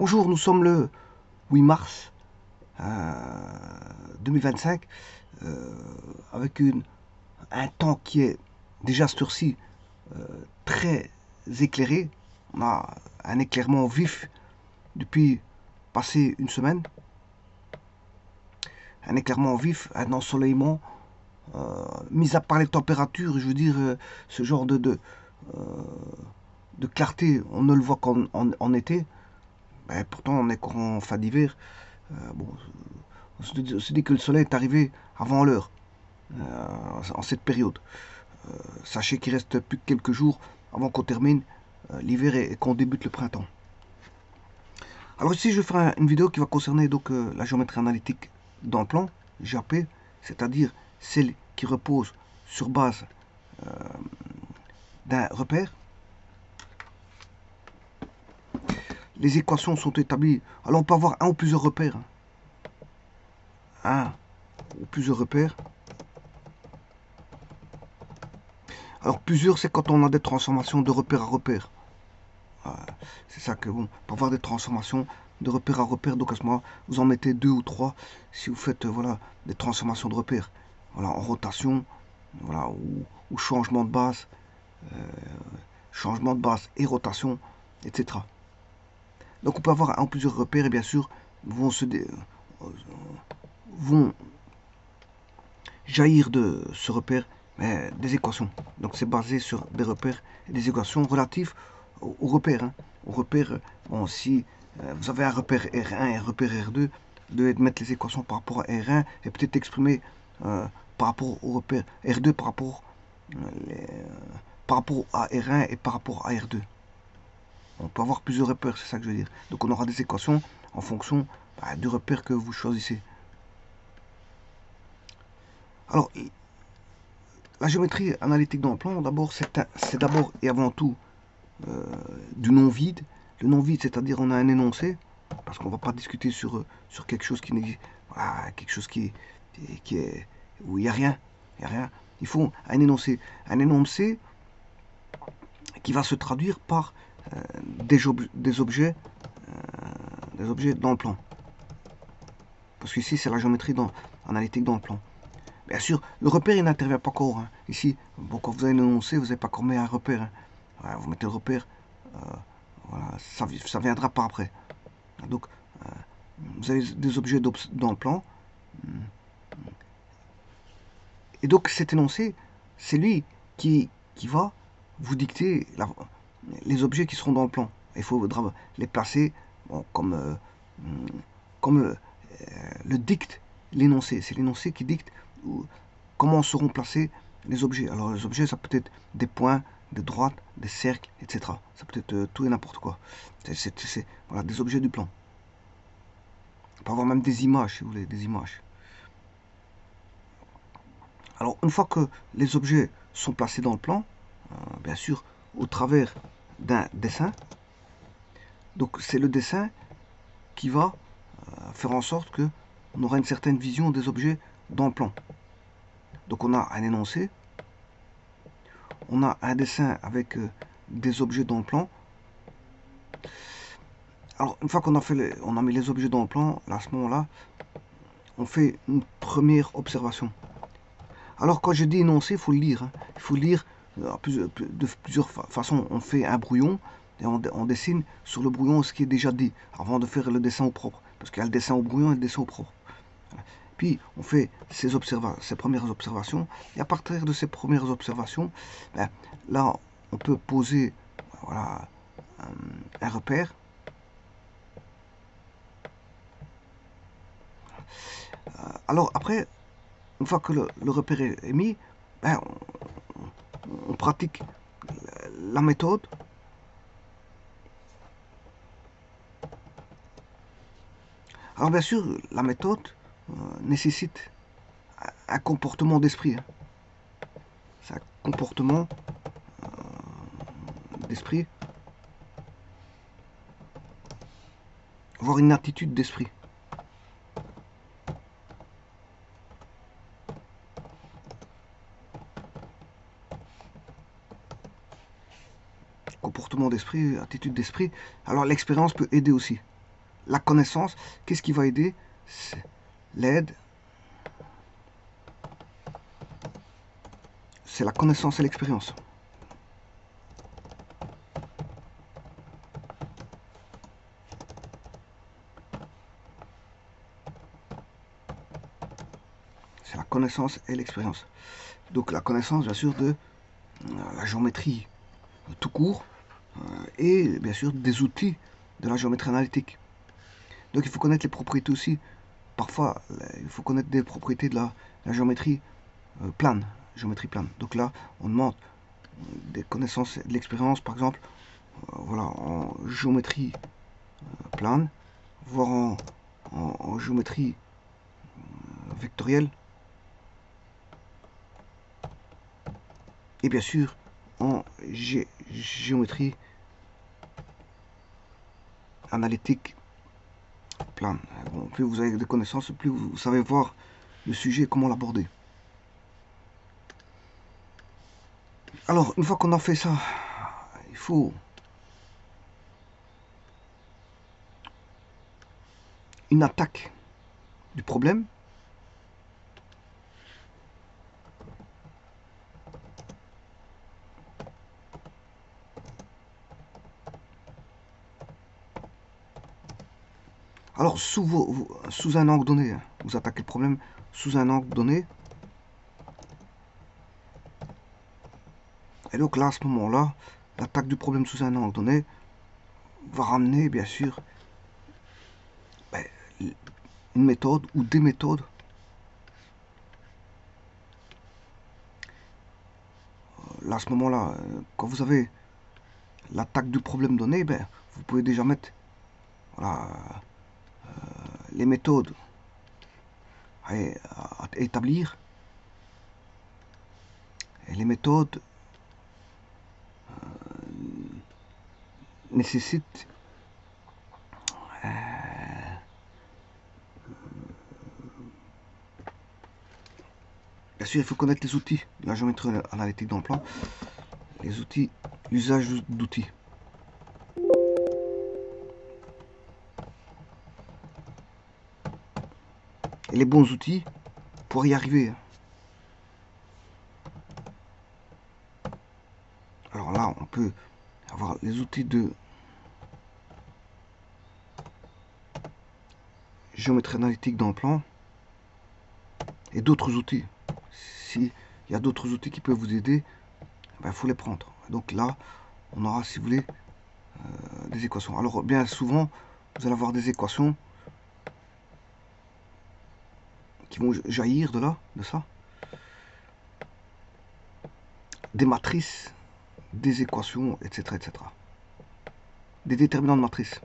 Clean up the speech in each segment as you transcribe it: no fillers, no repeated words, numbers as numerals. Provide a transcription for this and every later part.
Bonjour, nous sommes le 8 mars 2025 avec un temps qui est déjà cette heure-ci très éclairé. On a un éclairement vif depuis passé une semaine. Un éclairement vif, un ensoleillement. Mis à part les températures, je veux dire, ce genre de clarté, on ne le voit qu'en été. Ben, pourtant, on est courant fin d'hiver. Bon, on se dit que le soleil est arrivé avant l'heure, en cette période. Sachez qu'il reste plus que quelques jours avant qu'on termine l'hiver et qu'on débute le printemps. Alors ici, je vais faire une vidéo qui va concerner donc la géométrie analytique dans le plan, GAP, c'est-à-dire celle qui repose sur base d'un repère. Les équations sont établies. Alors on peut avoir un ou plusieurs repères. Un ou plusieurs repères. Alors plusieurs, c'est quand on a des transformations de repère à repère. C'est ça que bon, pour avoir des transformations de repère à repère, donc à ce moment vous en mettez deux ou trois si vous faites voilà des transformations de repères, voilà en rotation, voilà ou changement de base et rotation, etc. Donc on peut avoir un ou plusieurs repères et bien sûr vont jaillir de ce repère des équations. Donc c'est basé sur des repères et des équations relatives aux repères. Hein. Aux repères, bon, si vous avez un repère R1 et un repère R2, vous devez mettre les équations par rapport à R1 et peut-être exprimer par rapport au repère R2 par rapport à R1 et par rapport à R2. On peut avoir plusieurs repères, c'est ça que je veux dire. Donc on aura des équations en fonction du repère que vous choisissez. Alors, la géométrie analytique dans le plan, d'abord, c'est d'abord et avant tout du non-vide. Le non-vide, c'est-à-dire on a un énoncé, parce qu'on ne va pas discuter sur quelque chose qui n'existe, voilà, quelque chose qui est où il n'y a rien. Il faut un énoncé. Un énoncé qui va se traduire par des objets dans le plan. Parce qu'ici, c'est la géométrie analytique dans le plan. Bien sûr, le repère, il n'intervient pas encore. Hein. Ici, bon, quand vous avez l'énoncé, vous n'avez pas encore mis un repère. Hein. Voilà, vous mettez le repère, voilà, ça viendra par après. Donc, vous avez des objets dans le plan. Et donc, cet énoncé, c'est lui qui va vous dicter les objets qui seront dans le plan. Il faudra les placer bon, comme le dicte l'énoncé. C'est l'énoncé qui dicte comment seront placés les objets. Alors les objets, ça peut être des points, des droites, des cercles, etc. Ça peut être tout et n'importe quoi. C'est voilà, des objets du plan. On peut avoir même des images, si vous voulez, des images. Alors une fois que les objets sont placés dans le plan, bien sûr, au travers d'un dessin, donc c'est le dessin qui va faire en sorte que on aura une certaine vision des objets dans le plan. Donc on a un énoncé, on a un dessin avec des objets dans le plan. Alors une fois qu'on a mis les objets dans le plan, à ce moment-là, on fait une première observation. Alors quand je dis énoncé, il faut le lire. Hein. Il faut le lire de plusieurs façons. On fait un brouillon et on dessine sur le brouillon ce qui est déjà dit avant de faire le dessin au propre. Parce qu'il y a le dessin au brouillon et le dessin au propre. Puis on fait ces premières observations. Et à partir de ces premières observations, ben, là on peut poser voilà, un repère. Alors après, une fois que le repère est mis, ben, on pratique la méthode. Alors bien sûr, la méthode nécessite un comportement d'esprit. Hein. C'est un comportement d'esprit, voire une attitude d'esprit. Comportement d'esprit, attitude d'esprit. Alors l'expérience peut aider aussi. la connaissance, qu'est-ce qui va aider? L'aide, c'est la connaissance et l'expérience. C'est la connaissance et l'expérience. Donc la connaissance, bien sûr, de la géométrie tout court et bien sûr des outils de la géométrie analytique. Donc il faut connaître les propriétés aussi. Parfois, il faut connaître des propriétés de la géométrie plane. Géométrie plane. Donc là, on demande des connaissances et de l'expérience, par exemple, voilà, en géométrie plane, voire en géométrie vectorielle. Et bien sûr, en géométrie analytique plane. Bon, plus vous avez des connaissances, plus vous savez voir le sujet et comment l'aborder. Alors, une fois qu'on a fait ça, il faut une attaque du problème. Alors, sous un angle donné, vous attaquez le problème sous un angle donné. Et donc là, à ce moment-là, l'attaque du problème sous un angle donné va ramener, bien sûr, une méthode ou des méthodes là, à ce moment-là, quand vous avez l'attaque du problème donné, ben, vous pouvez déjà mettre voilà, les méthodes à établir. Et les méthodes nécessitent bien sûr, il faut connaître les outils de la géométrie analytique dans le plan. Les outils, l'usage d'outils. Et les bons outils pour y arriver. Alors là, on peut avoir les outils de géométrie analytique dans le plan et d'autres outils. S'il y a d'autres outils qui peuvent vous aider, il faut les prendre. Donc là, on aura, si vous voulez, des équations. Alors bien souvent, vous allez avoir des équations qui vont jaillir de là, de ça. Des matrices, des équations, etc., etc. Des déterminants de matrices.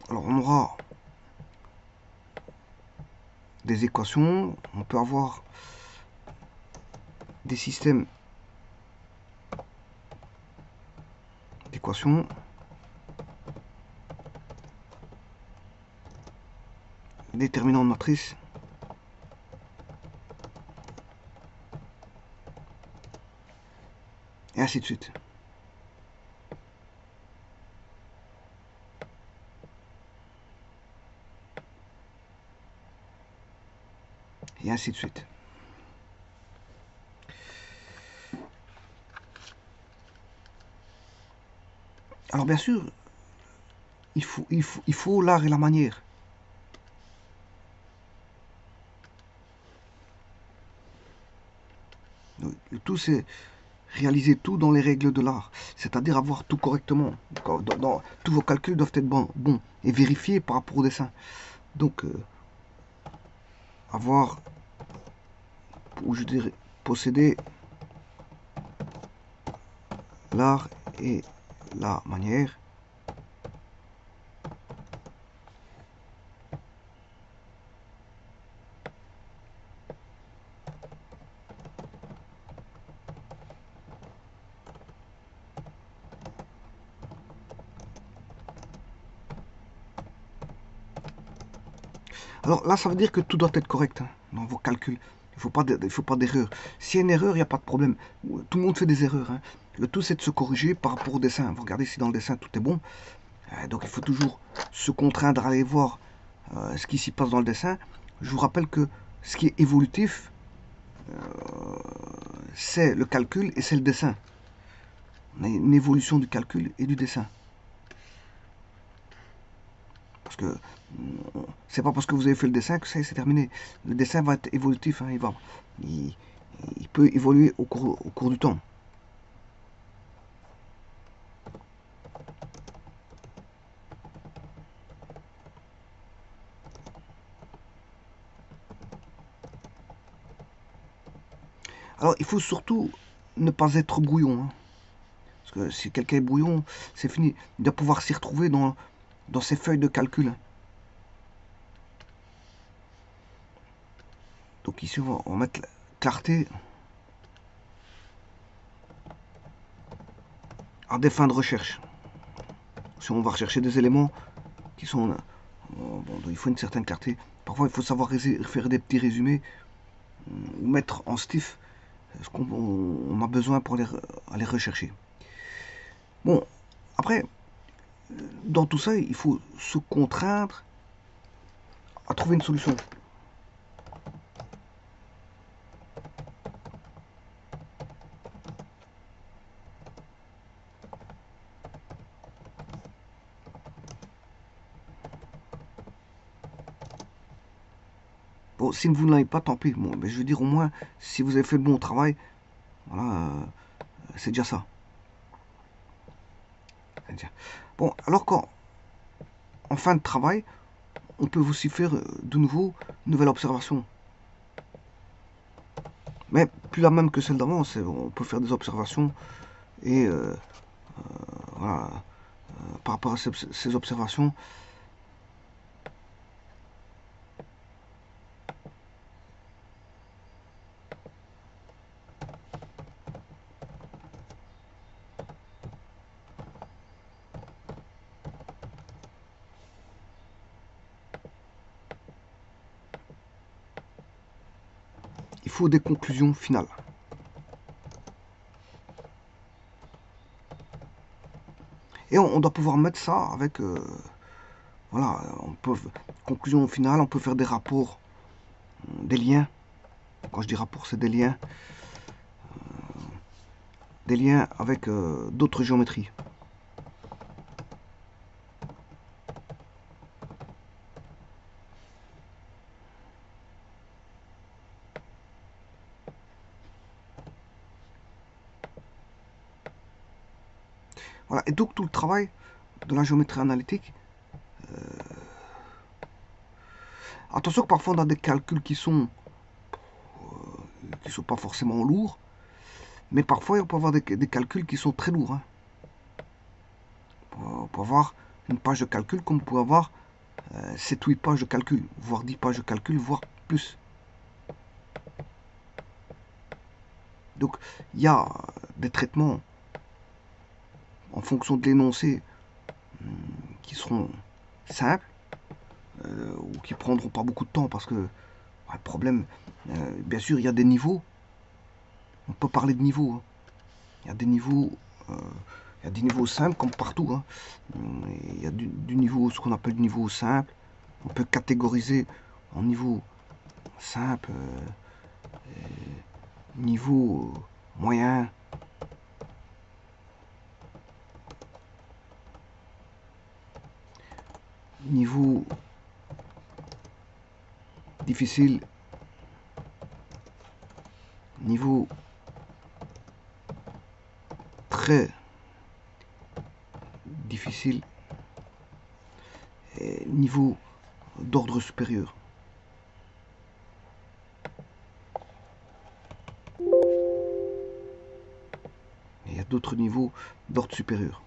Alors on aura des équations, on peut avoir des systèmes d'équations, déterminants de matrice, et ainsi de suite. Et ainsi de suite. Alors bien sûr, il faut l'art et la manière. Le tout, c'est réaliser tout dans les règles de l'art, c'est-à-dire avoir tout correctement. Tous vos calculs doivent être bons et vérifiés par rapport au dessin. Donc, avoir ou je dirais posséder l'art et la manière Alors là, ça veut dire que tout doit être correct, hein, dans vos calculs. Il faut pas d'erreur. S'il y a une erreur, il n'y a pas de problème. Tout le monde fait des erreurs, hein. Le tout, c'est de se corriger par rapport au dessin. Vous regardez si dans le dessin, tout est bon. Donc il faut toujours se contraindre à aller voir ce qui s'y passe dans le dessin. Je vous rappelle que ce qui est évolutif, c'est le calcul et c'est le dessin. On a une évolution du calcul et du dessin. Parce que c'est pas parce que vous avez fait le dessin que ça c'est terminé. Le dessin va être évolutif, hein, il peut évoluer au cours du temps. Alors il faut surtout ne pas être brouillon, hein. Parce que si quelqu'un est brouillon, c'est fini. Il doit pouvoir s'y retrouver dans ses feuilles de calcul. Donc ici on va mettre clarté à des fins de recherche. Si on va rechercher des éléments qui sont... bon, il faut une certaine clarté. Parfois il faut savoir faire des petits résumés ou mettre en stiff ce qu'on a besoin pour aller rechercher. Bon, après, dans tout ça, il faut se contraindre à trouver une solution. Bon, si vous ne l'avez pas, tant pis. Bon, mais je veux dire, au moins, si vous avez fait le bon travail, voilà, c'est déjà ça. Bon, alors qu'en fin de travail, on peut aussi faire de nouveau une nouvelle observation. Mais plus la même que celle d'avant, on peut faire des observations et voilà, par rapport à ces observations, il faut des conclusions finales. Et on doit pouvoir mettre ça avec, voilà, conclusion finale, on peut faire des rapports, des liens. Quand je dis rapport, c'est des liens avec d'autres géométries. Voilà, et donc tout le travail de la géométrie analytique, attention que parfois on a des calculs qui sont pas forcément lourds, mais parfois on peut avoir des calculs qui sont très lourds, hein. On peut avoir une page de calcul comme on peut avoir 7 ou 8 pages de calcul, voire 10 pages de calcul, voire plus. Donc il y a des traitements en fonction de l'énoncé qui seront simples ou qui prendront pas beaucoup de temps parce que le problème, bien sûr, il y a des niveaux. On peut parler de niveaux, hein. Il y a des niveaux, simples comme partout, hein. Il y a du niveau, ce qu'on appelle du niveau simple. On peut catégoriser en niveau simple, niveau moyen, niveau difficile, niveau très difficile et niveau d'ordre supérieur. d'autres niveaux d'ordre supérieur.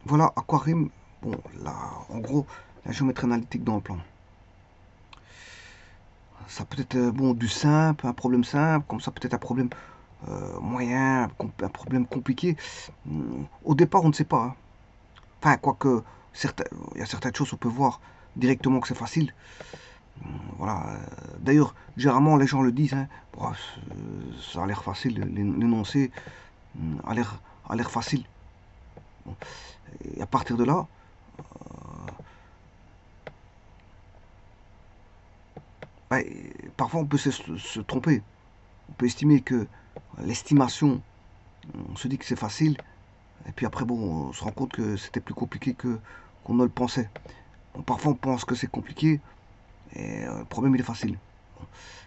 Voilà à quoi rime, bon, là, en gros, la géométrie analytique dans le plan. Ça peut être bon, du simple, un problème simple, comme ça peut être un problème moyen, un problème compliqué. Au départ, on ne sait pas, hein. Enfin, quoique, il y a certaines choses, on peut voir directement que c'est facile. Voilà. D'ailleurs, généralement, les gens le disent, hein. Bon, ça a l'air facile, l'énoncé a l'air facile. Bon. Et à partir de là, bah, parfois on peut se tromper. On peut estimer que l'estimation, on se dit que c'est facile, et puis après, bon, on se rend compte que c'était plus compliqué qu'on ne le pensait. Bon, parfois on pense que c'est compliqué, et le problème il est facile.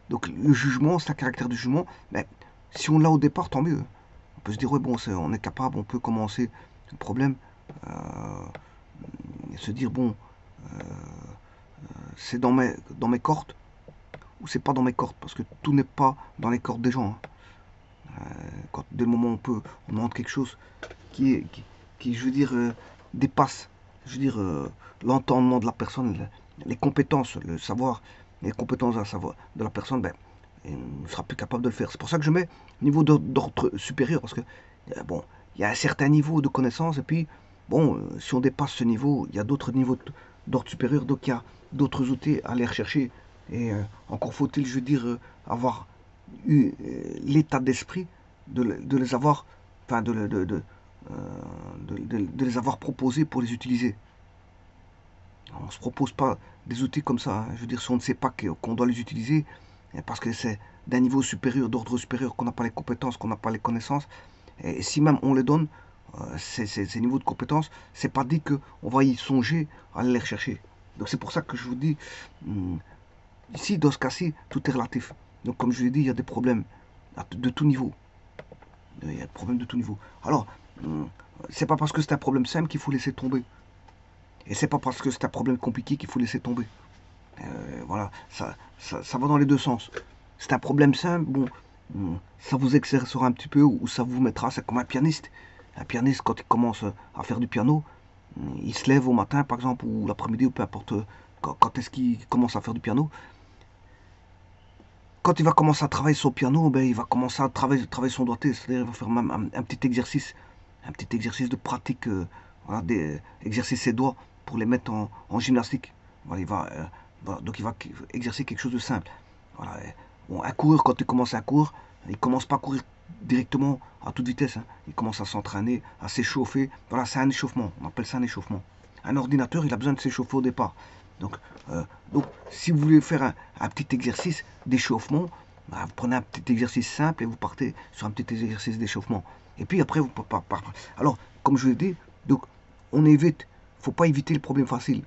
Donc le jugement, c'est un caractère du jugement, mais si on l'a au départ, tant mieux. On peut se dire, ouais, bon, on est capable, on peut commencer le problème, et se dire, bon, c'est dans mes cordes, ou c'est pas dans mes cordes, parce que tout n'est pas dans les cordes des gens, hein. Dès le moment où on demande quelque chose qui je veux dire, dépasse, je veux dire, l'entendement de la personne, les compétences, le savoir, les compétences de la personne, ben, on ne sera plus capable de le faire. C'est pour ça que je mets niveau d'ordre supérieur, parce que, bon, il y a un certain niveau de connaissance, et puis, bon, si on dépasse ce niveau, il y a d'autres niveaux d'ordre supérieur, donc il y a d'autres outils à aller rechercher, et encore faut-il, je veux dire, avoir eu l'état d'esprit de les avoir, enfin, de les avoir proposés pour les utiliser. On ne se propose pas des outils comme ça, hein. Je veux dire, si on ne sait pas qu'on doit les utiliser, parce que c'est d'un niveau supérieur, d'ordre supérieur, qu'on n'a pas les compétences, qu'on n'a pas les connaissances, et si même on les donne, ces niveaux de compétences, c'est pas dit qu'on va y songer à aller les rechercher. Donc c'est pour ça que je vous dis, ici, dans ce cas-ci, tout est relatif. Donc comme je l'ai dit, il y a des problèmes de tout niveau. Il y a des problèmes de tout niveau. Alors, c'est pas parce que c'est un problème simple qu'il faut laisser tomber. Et c'est pas parce que c'est un problème compliqué qu'il faut laisser tomber. Voilà, ça va dans les deux sens. C'est un problème simple, bon, ça vous exercera un petit peu ou ça vous mettra, c'est comme un pianiste. Un pianiste, quand il commence à faire du piano, il se lève au matin, par exemple, ou l'après-midi, ou peu importe quand est-ce qu'il commence à faire du piano. Quand il va commencer à travailler son piano, ben, il va commencer à travailler son doigté, c'est-à-dire il va faire même un petit exercice de pratique, voilà, exercer ses doigts pour les mettre en gymnastique. Voilà, voilà, donc il va exercer quelque chose de simple. Voilà, bon, un coureur, quand il commence à courir, il ne commence pas à courir directement à toute vitesse, hein. Il commence à s'entraîner, à s'échauffer. Voilà, c'est un échauffement, on appelle ça un échauffement. Un ordinateur, il a besoin de s'échauffer au départ. Donc, si vous voulez faire un petit exercice d'échauffement, bah, vous prenez un petit exercice simple et vous partez sur un petit exercice d'échauffement. Et puis après, vous alors, comme je l'ai dit, donc, on évite, faut pas éviter les problèmes faciles.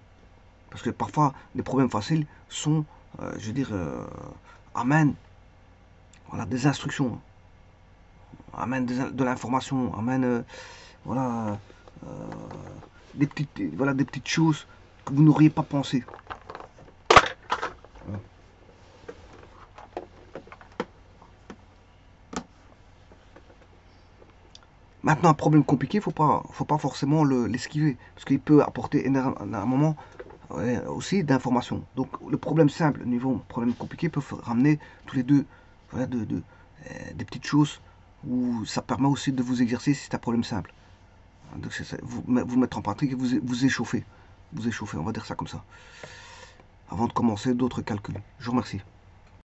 Parce que parfois, les problèmes faciles sont, je veux dire, amènent, voilà, des instructions, amènent de l'information, amènent, voilà, des petites choses que vous n'auriez pas pensé. Maintenant, un problème compliqué, faut pas forcément l'esquiver, parce qu'il peut apporter énormément aussi d'informations. Donc, le problème simple, niveau problème compliqué, peut ramener tous les deux, voilà, des petites choses où ça permet aussi de vous exercer si c'est un problème simple. Donc, vous mettre en pratique et vous échauffer. Vous échauffer, on va dire ça comme ça. Avant de commencer d'autres calculs. Je vous remercie.